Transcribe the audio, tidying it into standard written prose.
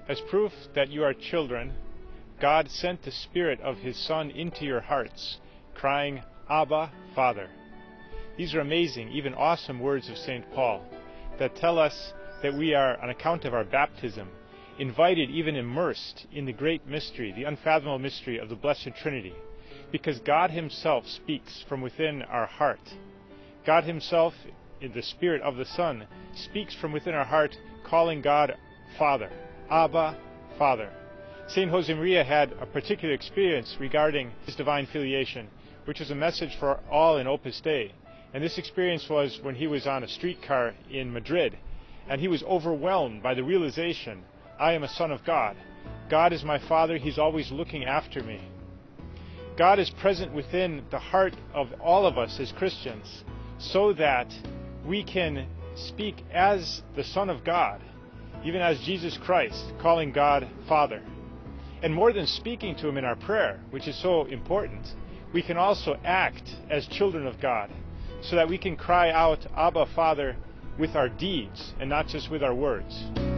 As proof that you are children, God sent the Spirit of His Son into your hearts, crying, Abba, Father. These are amazing, even awesome words of St. Paul that tell us that we are, on account of our baptism, invited, even immersed in the great mystery, the unfathomable mystery of the Blessed Trinity, because God Himself speaks from within our heart. God Himself, in the Spirit of the Son, speaks from within our heart, calling God Father. Abba, Father. St. Josemaria had a particular experience regarding his divine filiation, which is a message for all in Opus Dei. And this experience was when he was on a streetcar in Madrid, and he was overwhelmed by the realization, I am a son of God. God is my Father. He's always looking after me. God is present within the heart of all of us as Christians, so that we can speak as the Son of God, even as Jesus Christ, calling God Father. And more than speaking to Him in our prayer, which is so important, we can also act as children of God, so that we can cry out, Abba, Father, with our deeds and not just with our words.